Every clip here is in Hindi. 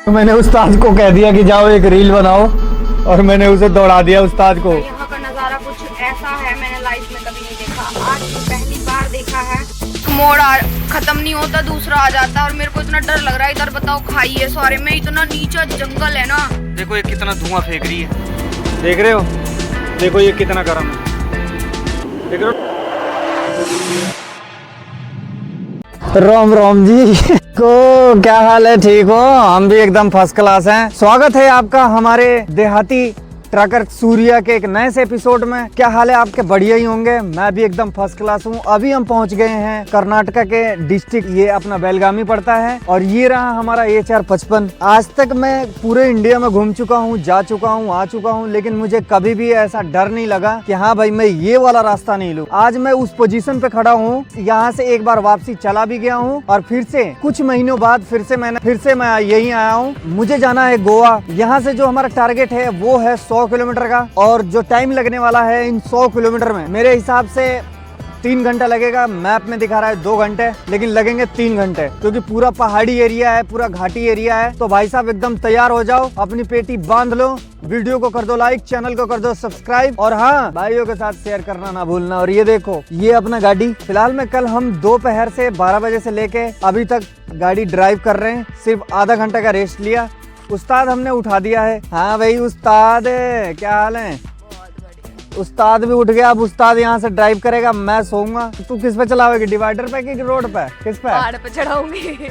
तो मैंने उस्ताद को कह दिया कि जाओ एक रील बनाओ और मैंने उसे दौड़ा दिया उस्ताद को। यहाँ का नज़ारा कुछ ऐसा है, मैंने लाइफ में कभी नहीं देखा, आज पहली बार देखा है। मोड़ खत्म नहीं होता, दूसरा आ जाता है और मेरे को इतना डर लग रहा है। इधर बताओ खाई है सारे में, इतना नीचा जंगल है ना। देखो ये कितना धुआं फेंक रही है, देख रहे हो? देखो ये कितना गर्म है, देख रहे हो? राम राम जी को क्या हाल है? ठीक हो? हम भी एकदम फर्स्ट क्लास हैं। स्वागत है आपका हमारे देहाती ट्रकर सूर्या के एक नए से एपिसोड में। क्या हाल है आपके? बढ़िया ही होंगे। मैं भी एकदम फर्स्ट क्लास हूँ। अभी हम पहुँच गए हैं कर्नाटका के डिस्ट्रिक्ट, ये अपना बेलगामी पड़ता है और ये रहा हमारा HR55। आज तक मैं पूरे इंडिया में घूम चुका हूँ, जा चुका हूँ, आ चुका हूँ, लेकिन मुझे कभी भी ऐसा डर नहीं लगा कि हाँ भाई मैं ये वाला रास्ता नहीं लूँ। आज मैं उस पोजीशन पे खड़ा हूँ। यहाँ से एक बार वापसी चला भी गया हूँ और फिर से कुछ महीनों बाद फिर से मैं यही आया हूँ। मुझे जाना है गोवा। यहाँ से जो हमारा टारगेट है वो है 100 किलोमीटर का, और जो टाइम लगने वाला है इन 100 किलोमीटर में मेरे हिसाब से 3 घंटा लगेगा। मैप में दिखा रहा है 2 घंटे, लेकिन लगेंगे 3 घंटे, क्योंकि पूरा पहाड़ी एरिया है, पूरा घाटी एरिया है। तो भाई साहब एकदम तैयार हो जाओ, अपनी पेटी बांध लो, वीडियो को कर दो लाइक, चैनल को कर दो सब्सक्राइब, और हाँ भाइयों के साथ शेयर करना ना भूलना। और ये देखो ये अपना गाड़ी, फिलहाल में कल हम दोपहर से 12 बजे से लेके अभी तक गाड़ी ड्राइव कर रहे हैं। सिर्फ आधा घंटा का रेस्ट लिया। उस्ताद हमने उठा दिया है। हाँ भाई उस्ताद क्या हाल है? उस्ताद भी उठ गया। अब उस्ताद यहाँ से ड्राइव करेगा, मैं सोऊंगा। तू किस पे चलाओगी, डिवाइडर पे कि रोड पे? किस पे? पहाड़ पे चढ़ाऊंगी।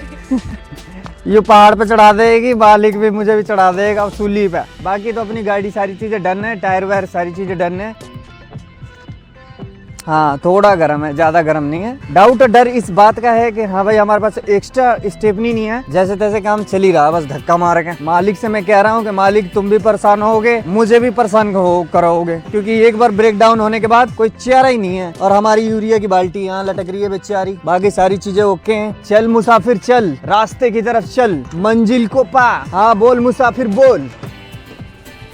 ये पहाड़ पे चढ़ा देगी, बालिक भी मुझे भी चढ़ा देगा सूली पे। बाकी तो अपनी गाड़ी सारी चीजें डन है, टायर वायर सारी चीजें डन है। हाँ थोड़ा गर्म है, ज्यादा गर्म नहीं है। डाउट डर इस बात का है कि हाँ भाई हमारे पास एक्स्ट्रा स्टेपनी नहीं है, जैसे तैसे काम चल ही रहा, बस धक्का मार के। मालिक से मैं कह रहा हूँ कि मालिक तुम भी परेशान होगे, मुझे भी परेशान करोगे, क्योंकि एक बार ब्रेक डाउन होने के बाद कोई चारा ही नहीं है। और हमारी यूरिया की बाल्टी यहाँ लटक रही है बेचारी। बाकी सारी चीजें ओके हैं। चल मुसाफिर चल, रास्ते की तरफ चल, मंजिल को पा। हाँ बोल मुसाफिर बोल,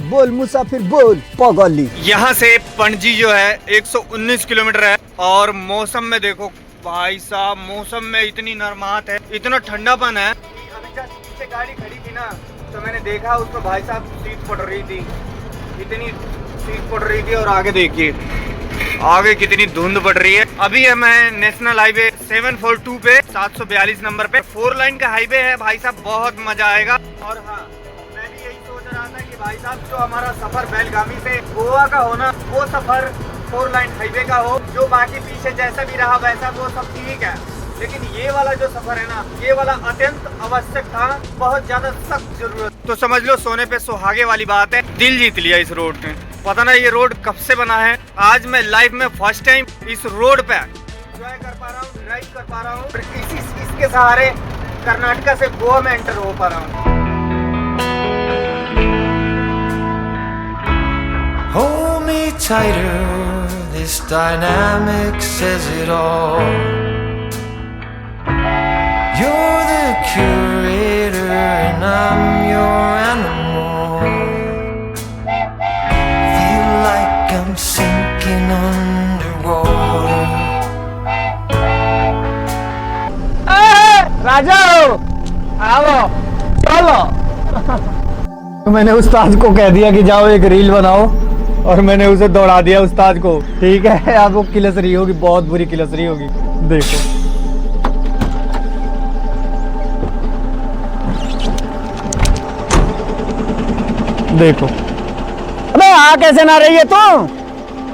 बोल मुसाफिर बोल पगली। यहाँ से पणजी जो है 119 किलोमीटर है। और मौसम में देखो भाई साहब, मौसम में इतनी नरमाहत है, इतना ठंडापन है। अभी जस्ट पीछे गाड़ी खड़ी थी ना, तो मैंने देखा उसमें भाई साहब शीत पड़ रही थी, इतनी शीत पड़ रही थी। और आगे देखिए, आगे कितनी धुंध पड़ रही है। अभी है मैं नेशनल हाईवे 742 पे, 742 नंबर पे। 4 लाइन का हाईवे है भाई साहब, बहुत मजा आएगा। और हाँ मैं भी यही सोच रहा था कि भाई साहब जो हमारा सफर बेलगामी से गोवा का हो ना, वो सफर 4 लाइन हाईवे का हो। जो बाकी पीछे जैसा भी रहा वैसा वो सब ठीक है, लेकिन ये वाला जो सफर है ना, ये वाला अत्यंत आवश्यक था, बहुत ज्यादा सख्त जरूरत। तो समझ लो सोने पे सुहागे वाली बात है। दिल जीत लिया इस रोड ने। पता ना ये रोड कब से बना है, आज मैं लाइफ में फर्स्ट टाइम इस रोड पे एंजॉय कर पा रहा हूँ, ड्राइव कर पा रहा हूँ। इसके सहारे कर्नाटका से गोवा में एंटर हो पा रहा हूँ। Hold me tighter, this dynamic says it all. You're the curator and I'm your animal. Feel like I'm sinking underwater. राजा आओ चलो। तो मैंने उस्ताद को कह दिया कि जाओ एक रील बनाओ और मैंने उसे दौड़ा दिया उस्ताद को। ठीक है, अब वो किलस रही होगी, बहुत बुरी किलस रही होगी। देखो देखो, अबे आ कैसे ना रही है तू?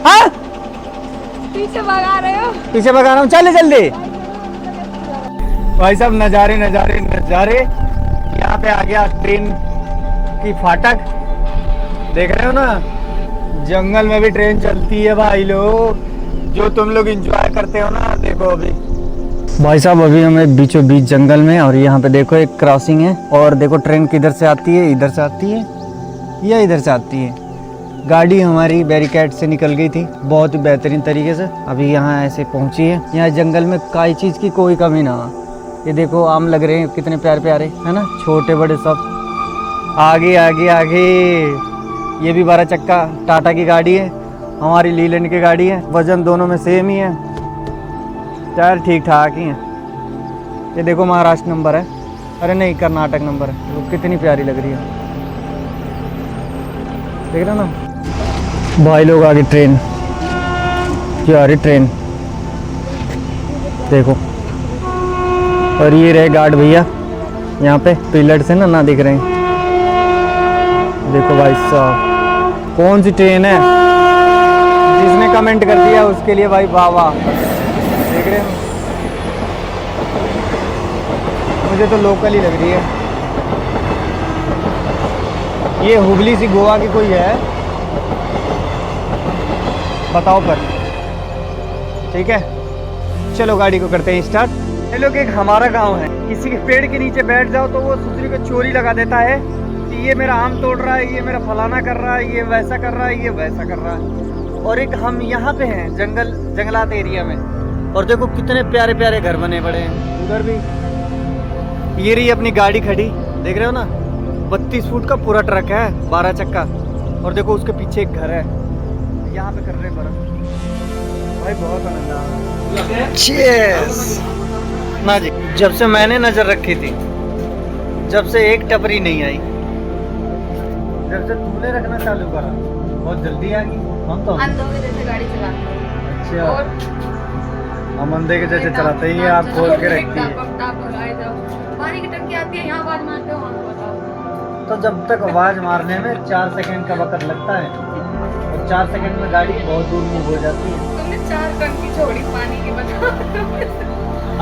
हाँ पीछे भगा रहे हो? पीछे भगा रहा हूँ, चल जल्दी। भाई साहब नजारे नजारे नजारे। यहाँ पे आ गया ट्रेन की फाटक, देख रहे हो ना, जंगल में भी ट्रेन चलती है भाई लोग, जो तुम लोग एंजॉय करते हो ना। देखो अभी भाई साहब, अभी हमें बीचों बीच जंगल में, और यहाँ पे देखो एक क्रॉसिंग है, और देखो ट्रेन किधर से आती है, इधर से आती है या इधर से आती है। गाड़ी हमारी बैरिकेड से निकल गई थी बहुत ही बेहतरीन तरीके से, अभी यहाँ ऐसे पहुँची है। यहाँ जंगल में काई चीज़ की कोई कमी ना हो। ये देखो आम लग रहे हैं कितने प्यारे प्यारे, है ना, छोटे बड़े सब। आगे आगे आगे ये भी 12 चक्का टाटा की गाड़ी है, हमारी लीलैंड की गाड़ी है। वजन दोनों में सेम ही है, टायर ठीक ठाक ही है। ये देखो महाराष्ट्र नंबर है, अरे नहीं, कर्नाटक नंबर है। वो कितनी प्यारी लग रही है, देख रहे हो ना भाई लोग। आगे ट्रेन, ये आ रही ट्रेन देखो। और ये रहे गार्ड भैया, यहाँ पे पिलर से ना दिख रहे हैं। देखो भाई साहब, कौन सी ट्रेन है, जिसने कमेंट कर दिया उसके लिए भाई वाह वाह। देख रहे हैं, मुझे तो लोकल ही लग रही है। ये हुबली सी गोवा की कोई है, बताओ पर। ठीक है, चलो गाड़ी को करते हैं स्टार्ट। ये लोग, एक हमारा गांव है, किसी के पेड़ के नीचे बैठ जाओ तो वो दूसरे को चोरी लगा देता है कि ये मेरा आम तोड़ रहा है, ये मेरा फलाना कर रहा है, ये वैसा कर रहा है, ये वैसा कर रहा है। और एक हम यहाँ पे हैं जंगलात एरिया में, और देखो कितने प्यारे प्यारे घर बने पड़े हैं। उधर भी ये रही अपनी गाड़ी खड़ी, देख रहे हो ना, 32 फुट का पूरा ट्रक है, 12 चक्का। और देखो उसके पीछे एक घर है, यहाँ पे कर रहे बर्फ। भाई बहुत आनंद आ रहा है। Cheers! ना जी, जब से मैंने नजर रखी थी, जब से एक टपरी नहीं आई, जब से तूने रखना चालू करा, बहुत जल्दी आ गई। हम तो अंधों के जैसे गाड़ी चलाते हैं। अच्छा, और हम अंधे के जैसे चलाते ही, आप खोल के रखती है। पानी की टंकी आती है, यहाँ आवाज मारते हो, वहाँ बताओ। तो जब तक आवाज मारने में 4 सेकंड का वक्त लगता है, और 4 सेकंड में गाड़ी बहुत दूर मूव हो जाती है। तुमने 4 टंकी छोड़ी पानी की, बताओ।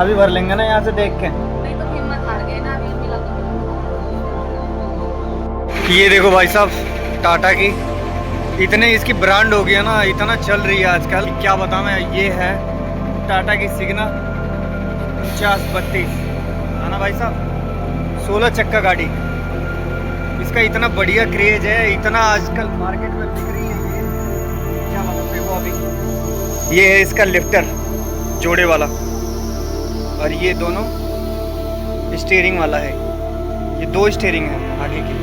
अभी भर लेंगे ना यहाँ से देख के। नहीं तो हिम्मत हार गए ना, अभी मिला तो। ये देखो भाई साहब, टाटा की इतने इसकी ब्रांड हो गई है ना, इतना चल रही है आजकल, क्या बताऊं मैं। ये है टाटा की सिग्ना 5032 है ना भाई साहब, 16 चक्का गाड़ी। इसका इतना बढ़िया क्रेज है, इतना आजकल मार्केट में बिक रही है ये, क्या मतलब। देखो अभी ये है इसका लिफ्टर जोड़े वाला, और ये दोनों स्टीयरिंग वाला है। ये 2 स्टीयरिंग है आगे की।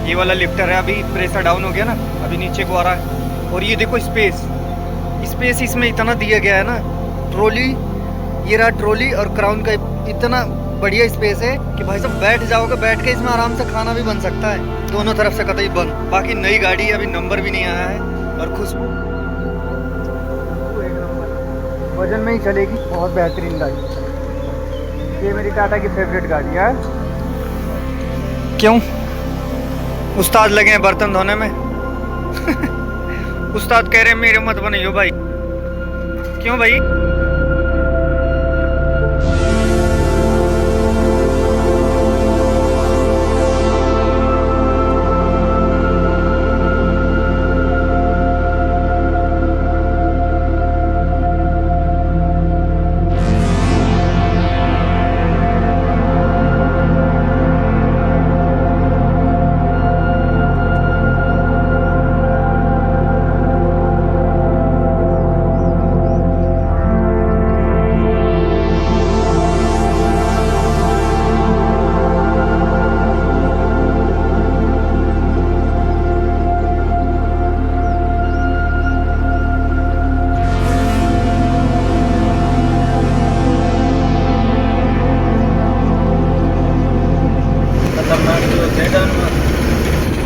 ये वाला लिफ्टर है, अभी प्रेशर डाउन हो गया ना, अभी नीचे को आ रहा है। और ये देखो स्पेस इसमें इतना दिया गया है ना। ट्रॉली, ये रहा ट्रॉली और क्राउन का इतना बढ़िया स्पेस है कि भाई साहब बैठ जाओगे, बैठ के इसमें आराम से खाना भी बन सकता है, दोनों तरफ से कतई बंद। बाकी नई गाड़ी, अभी नंबर भी नहीं आया है, और खुशबू एक नंबर, वजन में ही चलेगी, बहुत बेहतरीन गाड़ी। ये मेरी टाटा की फेवरेट गाड़ी है। क्यों उस्ताद लगे हैं बर्तन धोने में? उस्ताद कह रहे हैं मेरे मत बनियो भाई। क्यों भाई?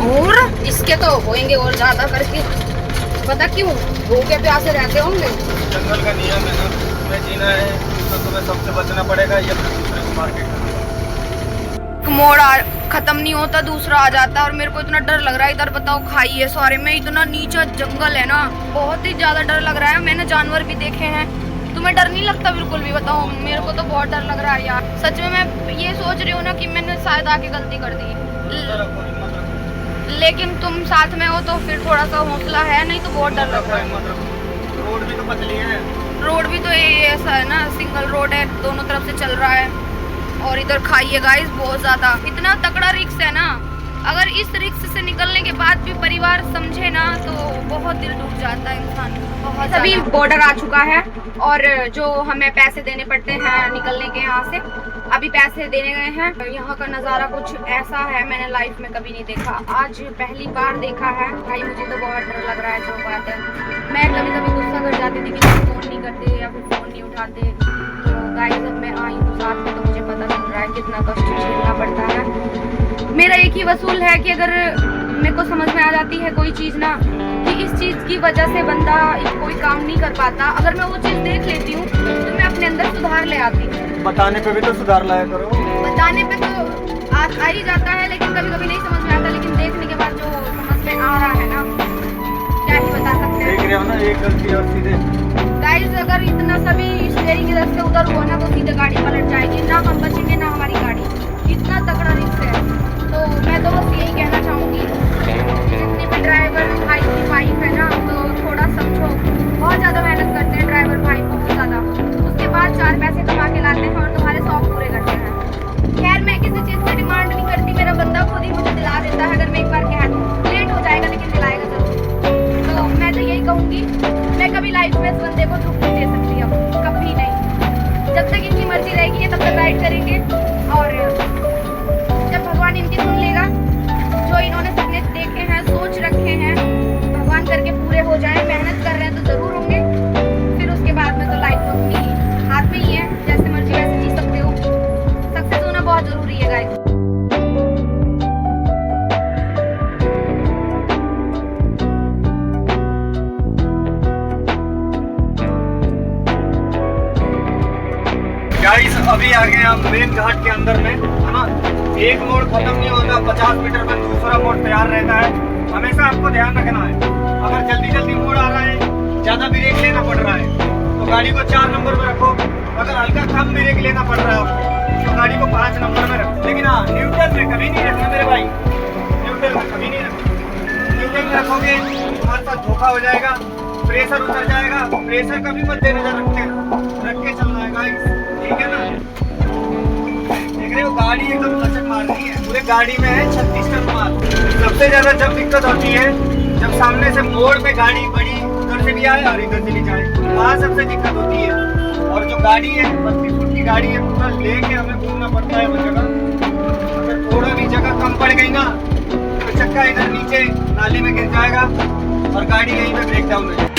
और इसके तो होंगे और ज्यादा करके, पता क्यों? भूखे प्यासे रहते होंगे। जंगल का नियम है ना, तुम्हें जीना है तो तुम्हें सबसे बचना पड़ेगा, ये दूसरे को मार्केट मोड़ खत्म नहीं होता, दूसरा आ जाता है, और मेरे को इतना डर लग रहा है। इधर बताओ खाई है सारे में, इतना नीचा जंगल है ना, बहुत ही ज्यादा डर लग रहा है। मैंने जानवर भी देखे हैं, तुम्हें डर नहीं लगता बिल्कुल भी? बताओ, मेरे को तो बहुत डर लग रहा है यार, सच में। मैं ये सोच रही हूँ ना कि मैंने शायद आके गलती कर दी, लेकिन तुम साथ में हो तो फिर थोड़ा सा हौसला है, नहीं तो बहुत डर लग रहा है। रोड भी तो पतली है, रोड भी तो ये ऐसा है ना, सिंगल रोड है, दोनों तरफ से चल रहा है, और इधर खाई है गाइस बहुत ज्यादा। इतना तगड़ा रिस्क है ना, अगर इस रिस्क से निकलने के बाद भी परिवार समझे ना तो बहुत दिल टूट जाता है इंसान। बहुत अभी बॉर्डर आ चुका है, और जो हमें पैसे देने पड़ते हैं निकलने के यहाँ से, अभी पैसे देने गए हैं। यहाँ का नज़ारा कुछ ऐसा है, मैंने लाइफ में कभी नहीं देखा, आज पहली बार देखा है। भाई मुझे तो बहुत डर लग रहा है, जो बात है। मैं कभी कभी गुस्सा कर जाती थी कि फ़ोन नहीं करते या फिर फ़ोन नहीं उठाते, तो गाइस अब मैं आई हूँ साथ में, तो मुझे पता चल रहा है कितना कष्ट झेलना पड़ता है। मेरा एक ही वसूल है कि अगर मेरे को समझ में आ जाती है कोई चीज़ ना कि इस चीज़ की वजह से बंदा कोई काम नहीं कर पाता, अगर मैं वो चीज़ देख लेती हूँ तो मैं अपने अंदर सुधार ले आती हूँ। बताने पे भी तो सुधार लाया करो। बताने पे तो आ ही जाता है, लेकिन कभी कभी नहीं समझ में आता, लेकिन देखने के बाद जो समझ में आ रहा है ना, क्या ही बता सकते हैं। देख रहे हो ना, एक गलती और सीधे गाइस अगर इतना सभी स्टीयरिंग इधर से उधर हुआ ना तो सीधे गाड़ी पलट जाएगी, ना हम बचेंगे ना हमारी गाड़ी, इतना तगड़ा रिस्क है। तो मैं तो बस यही कहना चाहूँगी जितने भी ड्राइवर भाई की वाइफ है ना, तो थोड़ा समझो, बहुत ज़्यादा मेहनत करते हैं ड्राइवर भाई, बहुत ज़्यादा, उसके बाद 4 पैसे कमा के लाते हैं और तुम्हारे शौक पूरे करते हैं। खैर मैं किसी चीज़ की डिमांड नहीं करती, मेरा बंदा खुद ही मुझे दिला देता है, अगर मैं एक बार कह दूँ लेट हो जाएगा लेकिन दिलाएगा जरूर। तो मैं तो यही कहूँगी, मैं कभी लाइफ में इस बंदे को दुख नहीं दे सकती, अब कभी नहीं, जब तक इनकी मर्जी रहेगी तब तक राइड करेंगे, और जब भगवान इनकी सुन लेगा, जो इन्होंने सपने देखे हैं सोच रखे हैं भगवान करके पूरे हो जाए, मेहनत कर रहे हैं तो जरूर होंगे, फिर उसके बाद में तो लाइफ तो अपनी हाथ में ही है, जैसे मर्जी वैसे जी सकते हो। सक्सेस होना बहुत जरूरी है गाइस। गाइस अभी आ गए हम मेन घाट के अंदर में, है ना। एक मोड़ खत्म नहीं होता, 50 मीटर में दूसरा मोड़ तैयार रहता है। हमेशा आपको ध्यान रखना है, अगर जल्दी जल्दी मोड़ आ रहा है, ज्यादा ब्रेक लेना पड़ रहा है तो गाड़ी को 4 नंबर में रखो, अगर हल्का कम ब्रेक लेना पड़ रहा है आपको तो गाड़ी को 5 नंबर में रखो। लेकिन हाँ, न्यूट्रल में कभी नहीं रखना मेरे भाई, न्यूट्रल में कभी नहीं रखना। न्यूट्रल में रखोगे तुम्हारे साथ धोखा हो जाएगा, प्रेशर उतर जाएगा। प्रेशर कभी मत देने रख के चलना है गाइस, ठीक है ना। देख रहे हो गाड़ी एकदम लचक मार रही है, पूरे गाड़ी में है 36 टन माल। सबसे ज्यादा जब दिक्कत होती है जब सामने से मोड़ पे गाड़ी बड़ी उधर से भी आए और इधर से भी जाए, वहाँ सबसे दिक्कत होती है। और जो गाड़ी है 32 फुट की गाड़ी है, पूरा लेके हमें घूमना पड़ता है वो जगह। अगर थोड़ा भी जगह कम पड़ गई ना तो चक्का इधर नीचे नाले में गिर जाएगा और गाड़ी यहीं पे ब्रेक डाउन हो जाएगी।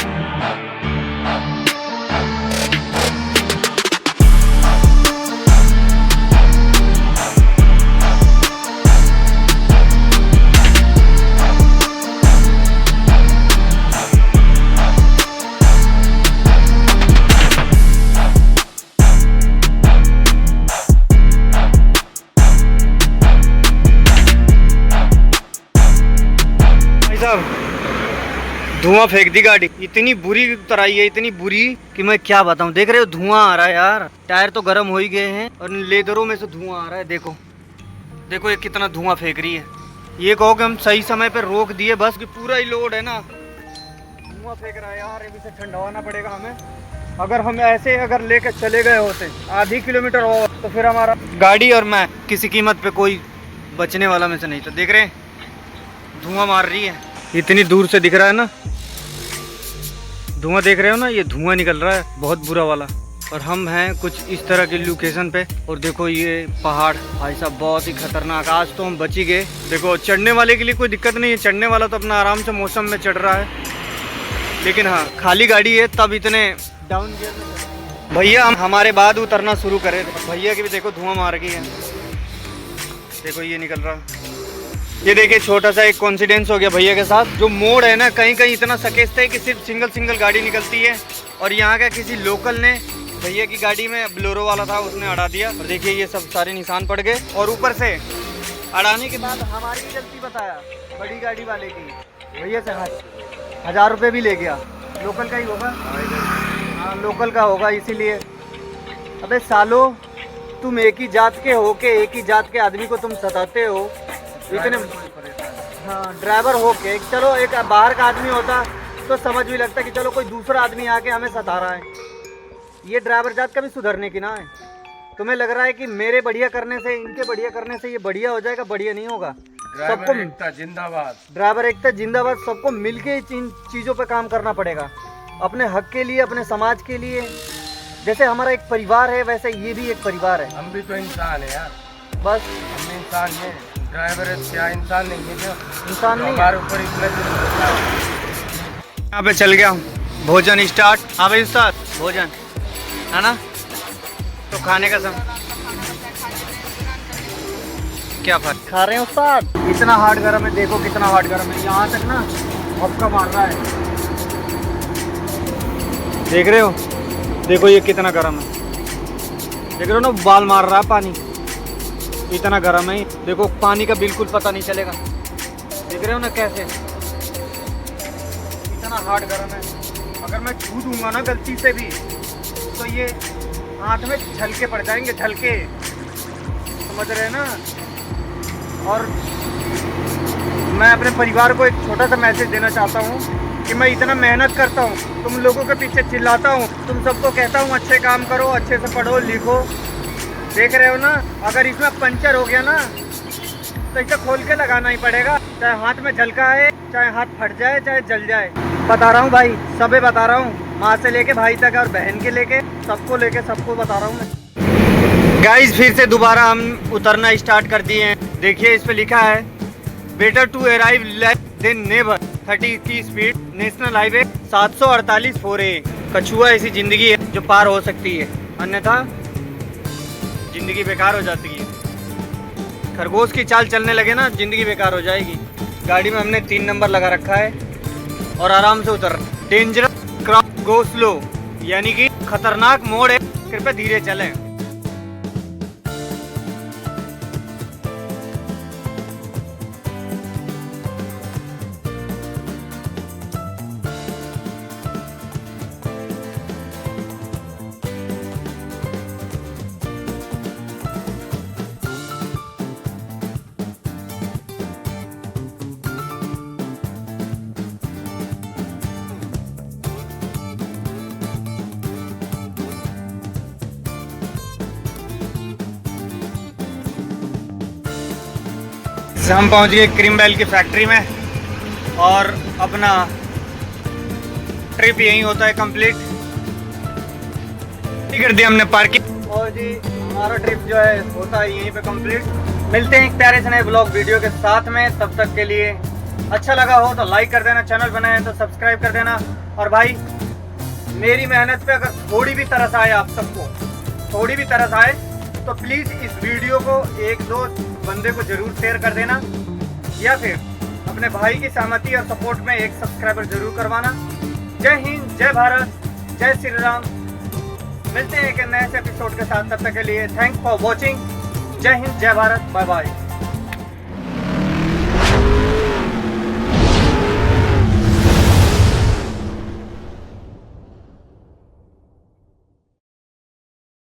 धुआं फेंक दी गाड़ी, इतनी बुरी तराई है, इतनी बुरी कि मैं क्या बताऊं। देख रहे हो धुआं आ रहा है यार, टायर तो गर्म हो ही गए हैं और लेदरों में से धुआं आ रहा है। देखो देखो ये कितना धुआं फेंक रही है। ये कहो कि हम सही समय पे रोक दिए बस, कि पूरा ही लोड है ना, धुआं फेंक रहा है यार। ये भी से ठंडवाना पड़ेगा हमें। अगर हम ऐसे अगर लेकर चले गए होते आधी किलोमीटर और तो फिर हमारा गाड़ी और मैं किसी कीमत पे कोई बचने वाला में से नहीं था। देख रहे हैं धुआं मार रही है, इतनी दूर से दिख रहा है ना धुआं, देख रहे हो ना, ये धुआं निकल रहा है बहुत बुरा वाला। और हम हैं कुछ इस तरह की लोकेशन पे, और देखो ये पहाड़ भाई साहब बहुत ही खतरनाक। आज तो हम बच ही गए। देखो चढ़ने वाले के लिए कोई दिक्कत नहीं है, चढ़ने वाला तो अपना आराम से मौसम में चढ़ रहा है, लेकिन हाँ खाली गाड़ी है तब इतने डाउन गियर में। भैया हम हमारे बाद उतरना शुरू करे, भैया की भी देखो धुआं मार गई है, देखो ये निकल रहा। ये देखिए छोटा सा एक कॉन्सिडेंस हो गया भैया के साथ। जो मोड़ है ना कहीं कहीं इतना सकेजता है कि सिर्फ सिंगल गाड़ी निकलती है, और यहाँ का किसी लोकल ने भैया की गाड़ी में ब्लोरो वाला था उसने अड़ा दिया, और देखिए ये सब सारे निशान पड़ गए। और ऊपर से अड़ाने के बाद हमारी भी गलती बताया बड़ी गाड़ी वाले की, भैया से 1000 रुपये भी ले गया। लोकल का ही होगा, हाँ लोकल का होगा, इसीलिए। अबे सालो तुम एक ही जात के हो के एक ही जात के आदमी को तुम सताते हो इतने। हाँ ड्राइवर हो के चलो, एक बाहर का आदमी होता तो समझ भी लगता कि चलो कोई दूसरा आदमी आके हमें सता रहा है। ये ड्राइवर जात कभी सुधरने की ना है। तुम्हें लग रहा है कि मेरे बढ़िया करने से इनके बढ़िया करने से ये बढ़िया हो जाएगा, बढ़िया नहीं होगा। सबको एकता जिंदाबाद, ड्राइवर एकता जिंदाबाद। सबको मिलके इन चीज़ों पे काम करना पड़ेगा, अपने हक के लिए, अपने समाज के लिए। जैसे हमारा एक परिवार है वैसे ये भी एक परिवार है। हम भी तो इंसान है यार, बस हम इंसान हैं। ड्राइवर क्या इंसान नहीं है? क्या इंसान नहीं है? हमारे ऊपर इतना यहाँ पे चल गया हूँ, भोजन स्टार्ट। हाँ भाई उस्ताद भोजन है ना, तो खाने का क्या फर्क खा रहे हैं उस्ताद? इतना हार्ड गर्म है, देखो कितना हार्ड गर्म है, यहाँ तक ना भपका मार रहा है। देख रहे हो, देखो ये कितना गर्म है, देख रहे हो ना, बाल मार रहा है पानी, इतना गर्म है। देखो पानी का बिल्कुल पता नहीं चलेगा, देख रहे हो ना कैसे, इतना हार्ड गर्म है। अगर मैं छू दूंगा ना गलती से भी तो ये हाथ में झलके पड़ जाएंगे, झलके, समझ रहे हैं ना। और मैं अपने परिवार को एक छोटा सा मैसेज देना चाहता हूँ कि मैं इतना मेहनत करता हूँ, तुम लोगों के पीछे चिल्लाता हूँ, तुम सबको कहता हूँ अच्छे काम करो, अच्छे से पढ़ो लिखो, देख रहे हो ना। अगर इसमें पंचर हो गया ना तो इसे खोल के लगाना ही पड़ेगा, चाहे हाथ में झलका है, चाहे हाथ फट जाए, चाहे जल जाए। बता रहा हूँ भाई, सबे बता रहा हूँ, माँ से लेके भाई तक और बहन के लेके सबको बता रहा हूँ मैं। गाइस फिर से दोबारा हम उतरना स्टार्ट कर दिए हैं। देखिए इस पे लिखा है better to arrive late than never, 30 की स्पीड, नेशनल हाईवे 748 4A। कछुआ ऐसी जिंदगी है जो पार हो सकती है, अन्यथा जिंदगी बेकार हो जाती है। खरगोश की चाल चलने लगे ना, जिंदगी बेकार हो जाएगी। गाड़ी में हमने 3 नंबर लगा रखा है और आराम से उतर। डेंजरस क्रॉस गो स्लो, यानी कि खतरनाक मोड़ है, कृपया धीरे चलें। हम पहुंच गए क्रीम बेल की फैक्ट्री में और अपना ट्रिप यहीं होता है कंप्लीट। कर दिया हमने पार्किंग और जी हमारा ट्रिप जो है होता है यहीं पे कंप्लीट। मिलते हैं एक प्यारे से नए ब्लॉग वीडियो के साथ में, तब तक के लिए अच्छा लगा हो तो लाइक कर देना, चैनल बनाए हैं तो सब्सक्राइब कर देना। और भाई मेरी मेहनत पे अगर थोड़ी भी तरस आए, आप सबको थोड़ी भी तरस आए तो प्लीज़ इस वीडियो को 1-2 बंदे को जरूर शेयर कर देना, या फिर अपने भाई की सहमति और सपोर्ट में 1 सब्सक्राइबर जरूर करवाना। जय हिंद, जय भारत, जय श्री राम। मिलते हैं एक नए एपिसोड के साथ, तब तक के लिए थैंक्स फॉर वॉचिंग। जय हिंद, जय भारत, बाय बाय।